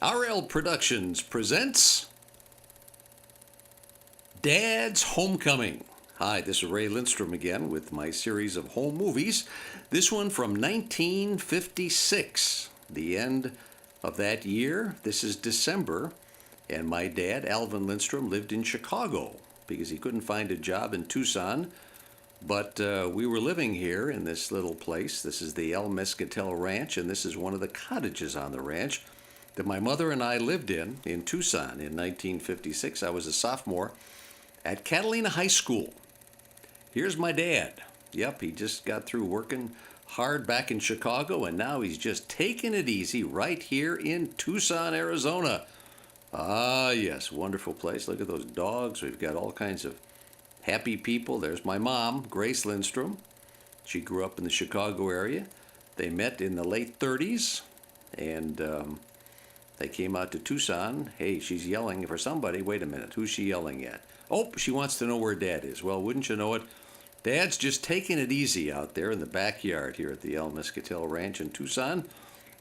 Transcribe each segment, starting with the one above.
RL Productions presents Dad's Homecoming. Hi, this is Ray Lindstrom again with my series of home movies. This one from 1956, the end of that year. This is December, and my dad, Alvin Lindstrom, lived in Chicago because he couldn't find a job in Tucson. But we were living here in this little place. This is the Cattell Ranch, and this is one of the cottages on the ranch that my mother and I lived in Tucson in 1956. I was a sophomore at Catalina High School. Here's my dad. Yep, he just got through working hard back in Chicago, and now he's just taking it easy right here in Tucson, Arizona. Ah, yes, wonderful place. Look at those dogs. We've got all kinds of happy people. There's my mom, Grace Lindstrom. She grew up in the Chicago area. They met in the late 30s, and they came out to Tucson. Hey, she's yelling for somebody. Wait a minute, who's she yelling at? Oh, she wants to know where Dad is. Well, wouldn't you know it? Dad's just taking it easy out there in the backyard here at the Cattell Ranch in Tucson.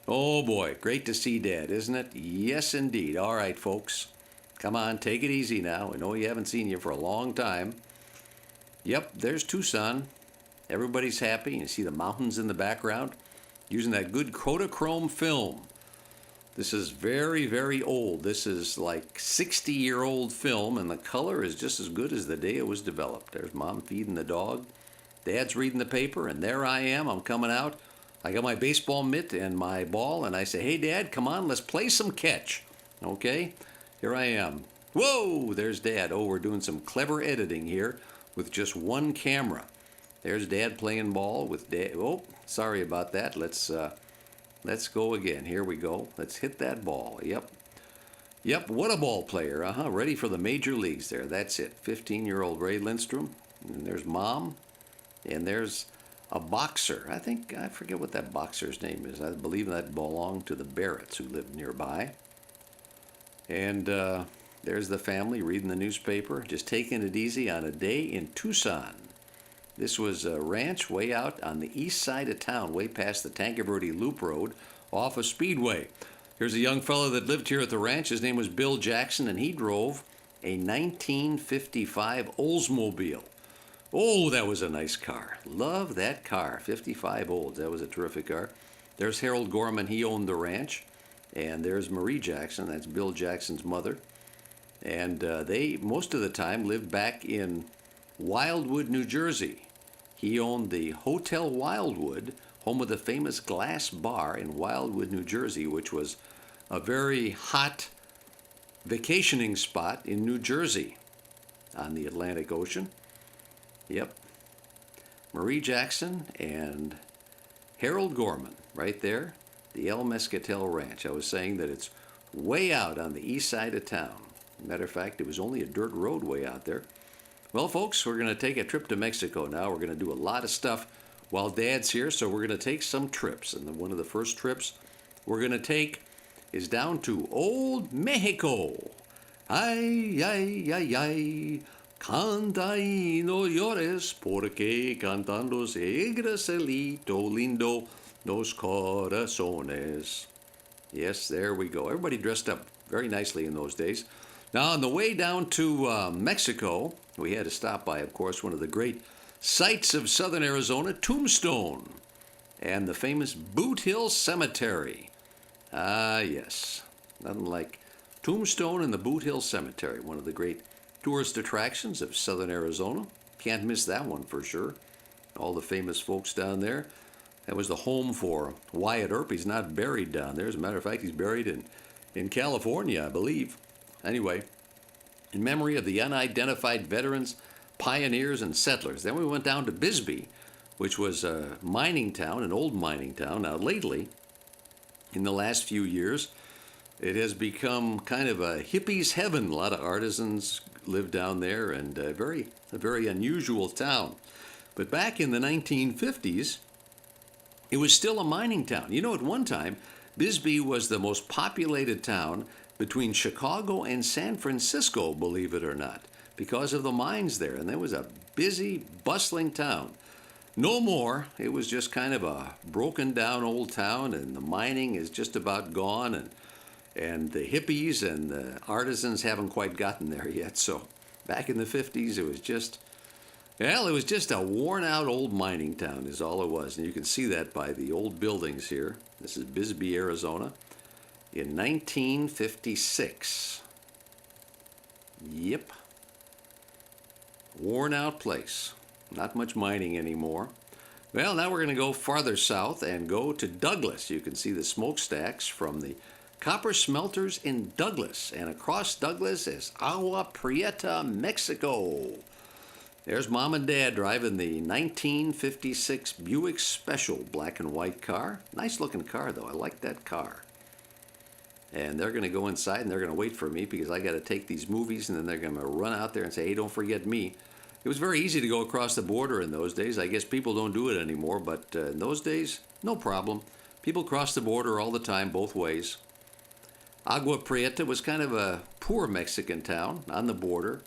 Oh boy, great to see Dad, isn't it? Yes, indeed. All right, folks. Come on, take it easy now. I know we haven't seen you for a long time. Yep, there's Tucson. Everybody's happy. You see the mountains in the background using that good Kodachrome film. This is very, very old. This is like 60-year-old film, and the color is just as good as the day it was developed. There's Mom feeding the dog. Dad's reading the paper, and there I am. I'm coming out. I got my baseball mitt and my ball, and I say, hey, Dad, come on, let's play some catch. Okay, here I am. Whoa, there's Dad. Oh, we're doing some clever editing here with just one camera. There's Dad playing ball with Dad. Oh, sorry about that. Let's go again. Here we go. Let's hit that ball. Yep, what a ball player. Ready for the major leagues there. That's it. 15-year-old Ray Lindstrom. And there's Mom. And there's a boxer. I forget what that boxer's name is. I believe that belonged to the Barretts who lived nearby. And there's the family reading the newspaper, just taking it easy on a day in Tucson. This was a ranch way out on the east side of town, way past the Tanque Verde Loop Road off of Speedway. Here's a young fellow that lived here at the ranch. His name was Bill Jackson, and he drove a 1955 Oldsmobile. Oh, that was a nice car. Love that car. 55 Olds. That was a terrific car. There's Harold Gorman. He owned the ranch. And there's Marie Jackson. That's Bill Jackson's mother. And they, most of the time, lived back in Wildwood, New Jersey. He owned the Hotel Wildwood, home of the famous Glass Bar in Wildwood, New Jersey, which was a very hot vacationing spot in New Jersey on the Atlantic Ocean. Yep. Marie Jackson and Harold Gorman right there, the Cattell Ranch. I was saying that it's way out on the east side of town. Matter of fact, it was only a dirt road way out there. Well, folks, we're going to take a trip to Mexico now. We're going to do a lot of stuff while Dad's here, so we're going to take some trips. And one of the first trips we're going to take is down to Old Mexico. Ay, ay, ay, ay, canta y no llores, porque cantando se gracelito lindo los corazones. Yes, there we go. Everybody dressed up very nicely in those days. Now, on the way down to Mexico, we had to stop by, of course, one of the great sights of southern Arizona, Tombstone, and the famous Boot Hill Cemetery. Ah, yes. Nothing like Tombstone and the Boot Hill Cemetery, one of the great tourist attractions of southern Arizona. Can't miss that one for sure. All the famous folks down there. That was the home for Wyatt Earp. He's not buried down there. As a matter of fact, he's buried in California, I believe. Anyway, in memory of the unidentified veterans, pioneers, and settlers. Then we went down to Bisbee, which was a mining town, an old mining town. Now, lately, in the last few years, it has become kind of a hippie's heaven. A lot of artisans live down there, and a very unusual town. But back in the 1950s, it was still a mining town. You know, at one time, Bisbee was the most populated town between Chicago and San Francisco, believe it or not, because of the mines there. And there was a busy, bustling town. No more. It was just kind of a broken down old town, and the mining is just about gone. And the hippies and the artisans haven't quite gotten there yet. So back in the 50s, it was just, well, it was just a worn out old mining town is all it was. And you can see that by the old buildings here. This is Bisbee, Arizona in 1956. Yep. Worn out place. Not much mining anymore. Well, now we're going to go farther south and go to Douglas. You can see the smokestacks from the copper smelters in Douglas. And across Douglas is Agua Prieta, Mexico. There's Mom and Dad driving the 1956 Buick Special black and white car. Nice looking car, though. I like that car. And they're going to go inside and they're going to wait for me because I got to take these movies, and then they're going to run out there and say, hey, don't forget me. It was very easy to go across the border in those days. I guess people don't do it anymore, but in those days, no problem. People crossed the border all the time, both ways. Agua Prieta was kind of a poor Mexican town on the border.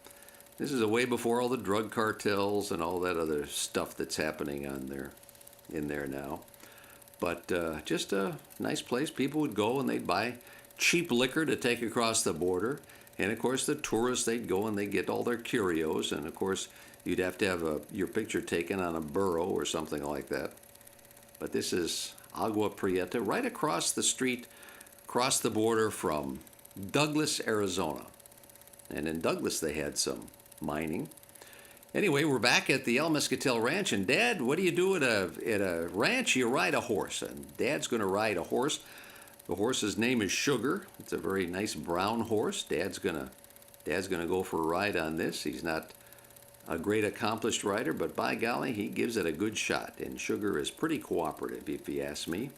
This is way before all the drug cartels and all that other stuff that's happening in there now. But just a nice place. People would go and they'd buy cheap liquor to take across the border. And of course the tourists, they'd go and they'd get all their curios. And of course you'd have to have your picture taken on a burro or something like that. But this is Agua Prieta, right across the street, across the border from Douglas, Arizona. And in Douglas they had some mining. Anyway, we're back at the Cattell Ranch, and Dad, what do you do at a ranch? You ride a horse, and Dad's going to ride a horse. The horse's name is Sugar. It's a very nice brown horse. Dad's gonna go for a ride on this. He's not a great accomplished rider, but by golly, he gives it a good shot. And Sugar is pretty cooperative, if you ask me.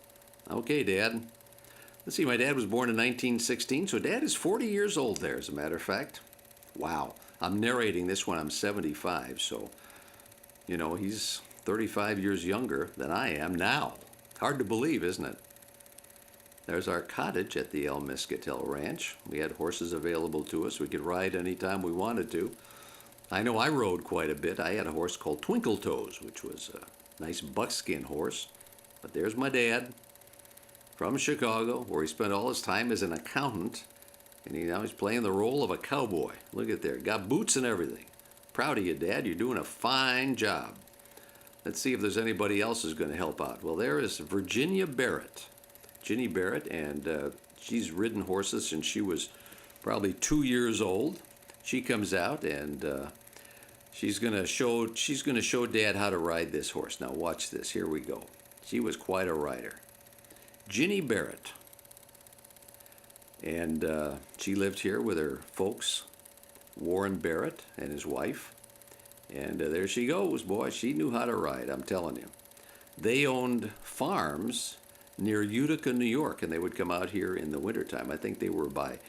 Okay, Dad. Let's see, my dad was born in 1916, so Dad is 40 years old there, as a matter of fact. Wow. I'm narrating this when I'm 75, so, you know, he's 35 years younger than I am now. Hard to believe, isn't it? There's our cottage at the Cattell Ranch. We had horses available to us. We could ride anytime we wanted to. I know I rode quite a bit. I had a horse called Twinkle Toes, which was a nice buckskin horse. But there's my dad from Chicago, where he spent all his time as an accountant. And now he's playing the role of a cowboy. Look at there. Got boots and everything. Proud of you, Dad. You're doing a fine job. Let's see if there's anybody else who's going to help out. Well, there is Virginia Barrett. Ginny Barrett, and she's ridden horses since she was probably 2 years old. She comes out, and she's going to show Dad how to ride this horse. Now watch this. Here we go. She was quite a rider. Ginny Barrett. And she lived here with her folks, Warren Barrett and his wife. And there she goes, boy. She knew how to ride, I'm telling you. They owned farms near Utica, New York, and they would come out here in the wintertime. I think they were by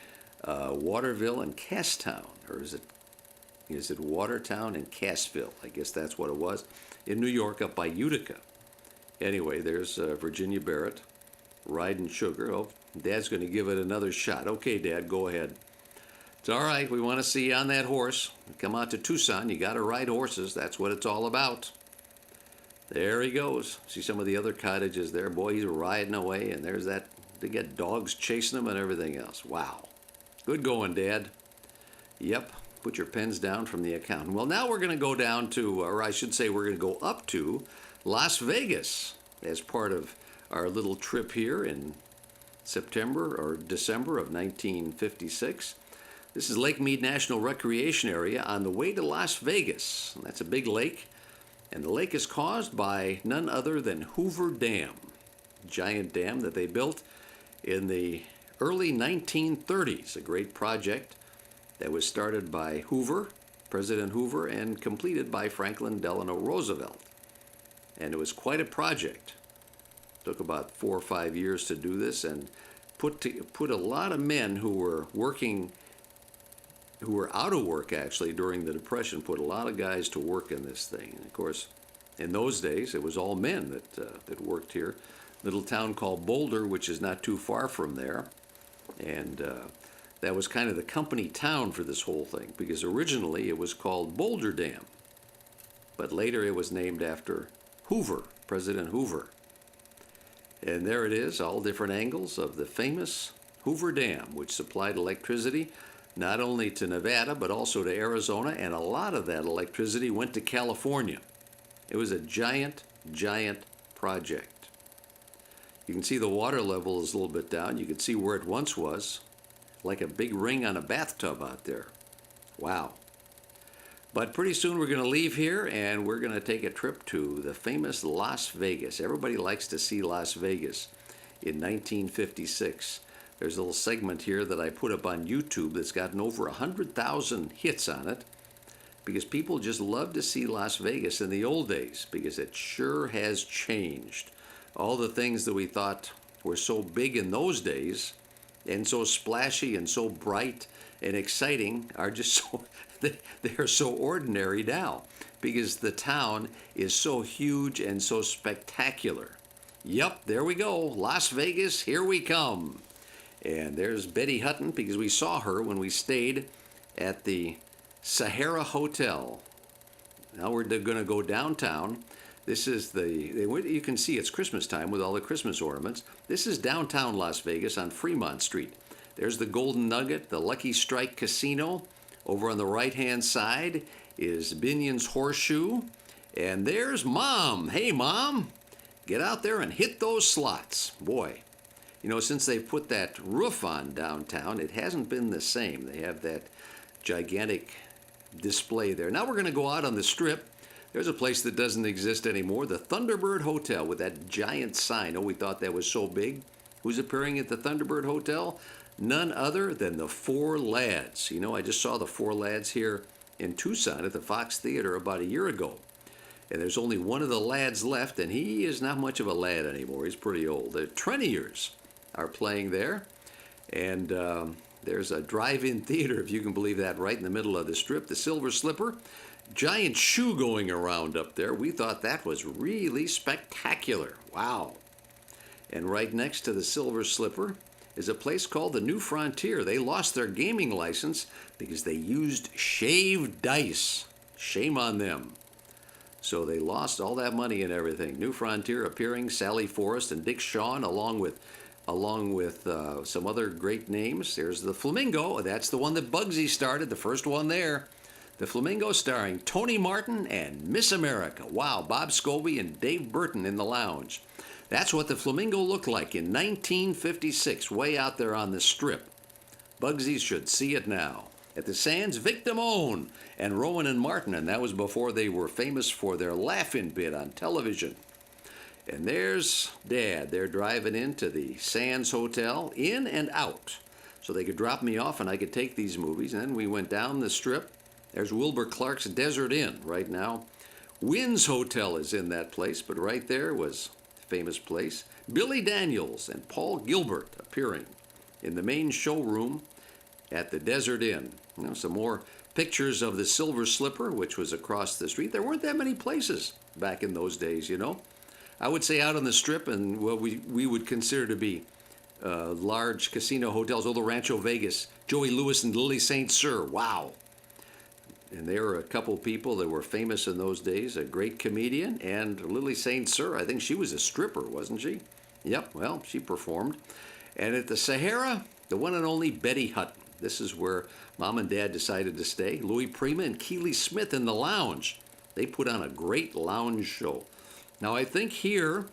Waterville and Casstown, or is it Watertown and Cassville? I guess that's what it was, in New York up by Utica. Anyway, there's Virginia Barrett riding Sugar. Oh, Dad's going to give it another shot. Okay, Dad, go ahead. It's all right. We want to see you on that horse. Come out to Tucson. You got to ride horses. That's what it's all about. There he goes. See some of the other cottages there. Boy, he's riding away, and there's that. They get dogs chasing him and everything else. Wow. Good going, Dad. Yep. Put your pens down from the accountant. Well, now we're going to go down to, or I should say we're going to go up to Las Vegas as part of our little trip here in September or December of 1956. This is Lake Mead National Recreation Area on the way to Las Vegas. And that's a big lake. And the lake is caused by none other than Hoover Dam, giant dam that they built in the early 1930s, a great project that was started by Hoover, President Hoover, and completed by Franklin Delano Roosevelt. And it was quite a project. It took about 4 or 5 years to do this, and put a lot of men who were working, who were out of work actually during the Depression, put a lot of guys to work in this thing. And of course, in those days, it was all men that worked here. Little town called Boulder, which is not too far from there. And that was kind of the company town for this whole thing, because originally it was called Boulder Dam. But later it was named after Hoover, President Hoover. And there it is, all different angles of the famous Hoover Dam, which supplied electricity not only to Nevada but also to Arizona, and a lot of that electricity went to California. It was a giant, giant project. You can see the water level is a little bit down. You can see where it once was, like a big ring on a bathtub out there. Wow. But pretty soon we're going to leave here and we're going to take a trip to the famous Las Vegas. Everybody likes to see Las Vegas in 1956. There's a little segment here that I put up on YouTube that's gotten over 100,000 hits on it because people just love to see Las Vegas in the old days because it sure has changed. All the things that we thought were so big in those days and so splashy and so bright and exciting are just so, they're so ordinary now because the town is so huge and so spectacular. Yep, there we go. Las Vegas, here we come. And there's Betty Hutton because we saw her when we stayed at the Sahara Hotel. Now we're going to go downtown. This is you can see it's Christmas time with all the Christmas ornaments. This is downtown Las Vegas on Fremont Street. There's the Golden Nugget, the Lucky Strike Casino. Over on the right-hand side is Binion's Horseshoe. And there's Mom. Hey, Mom, get out there and hit those slots. Boy, you know, since they put that roof on downtown, it hasn't been the same. They have that gigantic display there. Now we're going to go out on the Strip. There's a place that doesn't exist anymore, the Thunderbird Hotel with that giant sign. Oh, we thought that was so big. Who's appearing at the Thunderbird Hotel? None other than the Four Lads. You know, I just saw the Four Lads here in Tucson at the Fox Theater about a year ago. And there's only one of the lads left, and he is not much of a lad anymore. He's pretty old. The Treniers are playing there. And there's a drive-in theater, if you can believe that, right in the middle of the Strip. The Silver Slipper. Giant shoe going around up there. We thought that was really spectacular. Wow. And right next to the Silver Slipper is a place called the New Frontier. They lost their gaming license because they used shaved dice. Shame on them. So they lost all that money and everything. New Frontier appearing, Sally Forrest and Dick Shawn along with some other great names. There's the Flamingo. That's the one that Bugsy started, the first one there. The Flamingo starring Tony Martin and Miss America. Wow, Bob Scobie and Dave Burton in the lounge. That's what the Flamingo looked like in 1956, way out there on the Strip. Bugsy should see it now. At the Sands, Vic Damone and Rowan and Martin, and that was before they were famous for their laugh-in bit on television. And there's Dad. They're driving into the Sands Hotel, in and out, so they could drop me off and I could take these movies. And then we went down the Strip. There's Wilbur Clark's Desert Inn right now. Wynn's Hotel is in that place, but right there was a famous place. Billy Daniels and Paul Gilbert appearing in the main showroom at the Desert Inn. You know, some more pictures of the Silver Slipper, which was across the street. There weren't that many places back in those days, you know. I would say out on the Strip and what we would consider to be large casino hotels. Oh, the Rancho Vegas, Joey Lewis and Lily St. Cyr. Wow. And there were a couple people that were famous in those days, a great comedian, and Lily St. Cyr. I think she was a stripper, wasn't she? Yep, well, she performed. And at the Sahara, the one and only Betty Hutton. This is where Mom and Dad decided to stay. Louis Prima and Keely Smith in the lounge. They put on a great lounge show. Now, I think here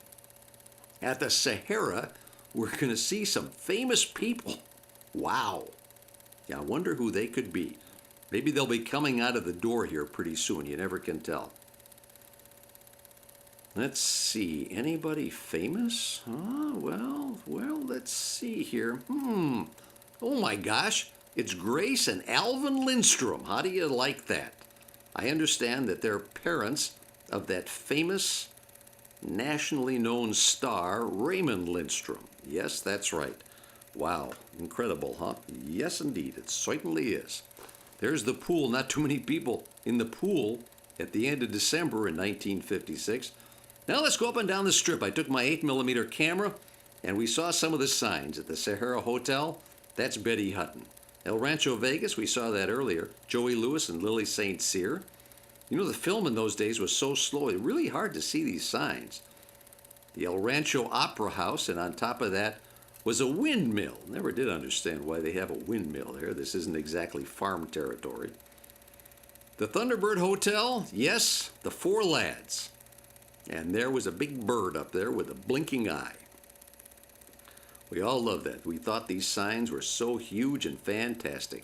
at the Sahara, we're going to see some famous people. Wow. Yeah, I wonder who they could be. Maybe they'll be coming out of the door here pretty soon. You never can tell. Let's see. Anybody famous? Well, let's see here. Oh my gosh. It's Grace and Alvin Lindstrom. How do you like that? I understand that they're parents of that famous, nationally known star, Raymond Lindstrom. Yes, that's right. Wow. Incredible, huh? Yes, indeed. It certainly is. There's the pool. Not too many people in the pool at the end of December in 1956. Now let's go up and down the Strip. I took my 8mm camera, and we saw some of the signs. At the Sahara Hotel, that's Betty Hutton. El Rancho Vegas, we saw that earlier. Joey Lewis and Lily St. Cyr. You know, the film in those days was so slow, it's really hard to see these signs. The El Rancho Opera House, and on top of that, was a windmill. Never did understand why they have a windmill there. This isn't exactly farm territory. The Thunderbird Hotel, yes, the Four Lads. And there was a big bird up there with a blinking eye. We all loved that. We thought these signs were so huge and fantastic.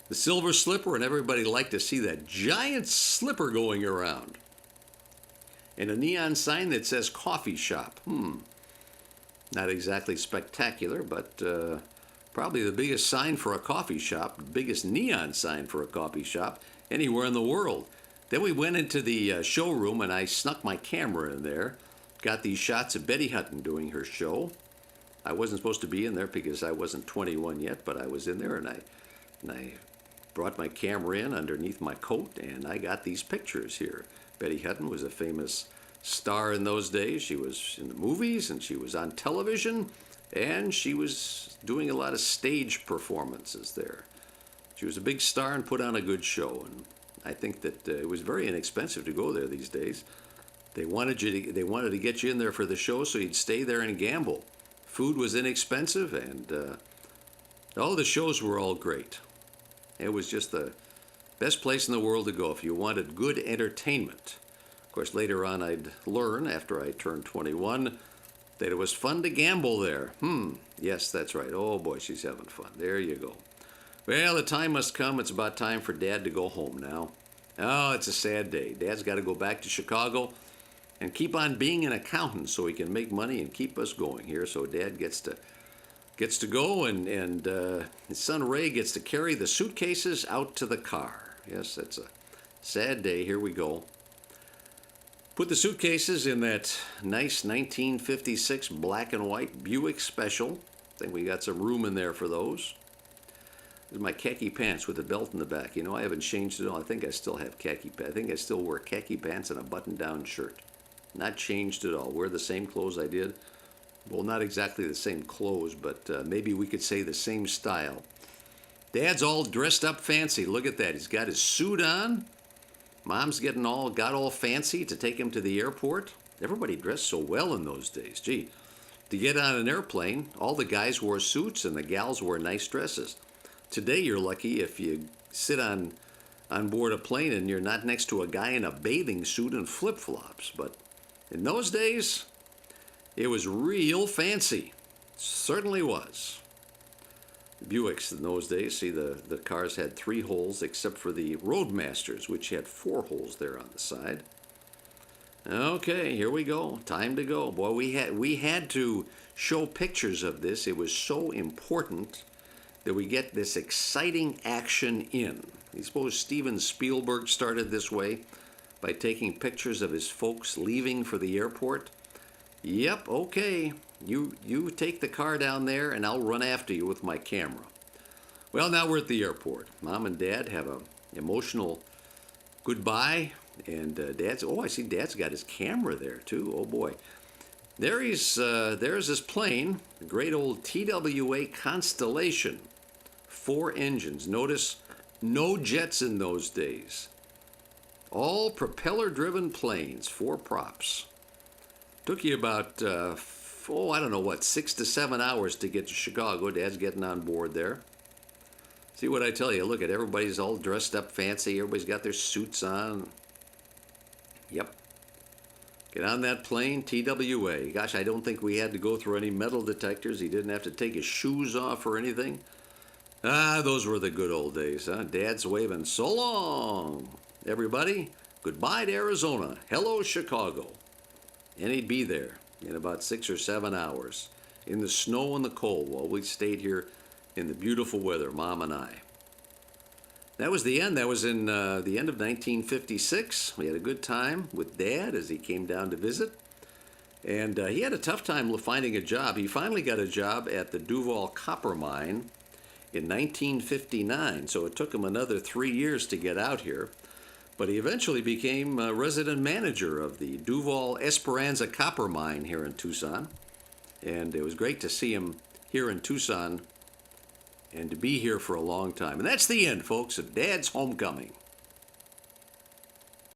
The Silver Slipper, and everybody liked to see that giant slipper going around. And a neon sign that says coffee shop. Not exactly spectacular, but probably the biggest sign for a coffee shop, the biggest neon sign for a coffee shop anywhere in the world. Then we went into the showroom, and I snuck my camera in there. Got these shots of Betty Hutton doing her show. I wasn't supposed to be in there because I wasn't 21 yet, but I was in there, and I brought my camera in underneath my coat, and I got these pictures here. Betty Hutton was a famous star in those days. She was in the movies, and she was on television, and she was doing a lot of stage performances there. She was a big star and put on a good show, and I think that it was very inexpensive to go there these days. They wanted to get you in there for the show so you'd stay there and gamble. Food was inexpensive, and all the shows were all great. It was just the best place in the world to go if you wanted good entertainment. Of course, later on I'd learn, after I turned 21, that it was fun to gamble there. Yes, that's right. Oh boy, she's having fun. There you go. Well, the time must come. It's about time for Dad to go home now. Oh, it's a sad day. Dad's got to go back to Chicago and keep on being an accountant so he can make money and keep us going here. So Dad gets to go, and his son Ray gets to carry the suitcases out to the car. Yes, that's a sad day. Here we go. Put the suitcases in that nice 1956 black and white Buick Special. I think we got some room in there for those. There's my khaki pants with a belt in the back. You know, I haven't changed at all. I think I still have khaki pants. I think I still wear khaki pants and a button-down shirt. Not changed at all. Wear the same clothes I did. Well, not exactly the same clothes, but maybe we could say the same style. Dad's all dressed up fancy. Look at that. He's got his suit on. Mom's got all fancy to take him to the airport. Everybody dressed so well in those days. Gee, to get on an airplane, all the guys wore suits and the gals wore nice dresses. Today, you're lucky if you sit on board a plane and you're not next to a guy in a bathing suit and flip-flops. But in those days, it was real fancy. Certainly was. The Buicks in those days, see, the cars had 3 holes except for the Roadmasters, which had 4 holes there on the side. Okay, here we go. Time to go. Boy, we had to show pictures of this. It was so important that we get this exciting action in. I suppose Steven Spielberg started this way by taking pictures of his folks leaving for the airport. Yep, okay. You take the car down there and I'll run after you with my camera. Well, now we're at the airport. Mom and Dad have an emotional goodbye, and I see Dad's got his camera there too. Oh boy. There's his plane, the great old TWA Constellation. 4 engines. Notice no jets in those days. All propeller-driven planes, 4 props. Took you about, 6 to 7 hours to get to Chicago. Dad's getting on board there. See what I tell you. Look at everybody's all dressed up fancy. Everybody's got their suits on. Yep. Get on that plane, TWA. Gosh, I don't think we had to go through any metal detectors. He didn't have to take his shoes off or anything. Those were the good old days, huh? Dad's waving so long. Everybody, goodbye to Arizona. Hello, Chicago. And he'd be there in about 6 or 7 hours in the snow and the cold while we stayed here in the beautiful weather, Mom and I. That was the end. That was in the end of 1956. We had a good time with Dad as he came down to visit. And he had a tough time finding a job. He finally got a job at the Duval Copper Mine in 1959, so it took him another 3 years to get out here. But he eventually became resident manager of the Duval Esperanza Copper Mine here in Tucson. And it was great to see him here in Tucson and to be here for a long time. And that's the end, folks, of Dad's Homecoming.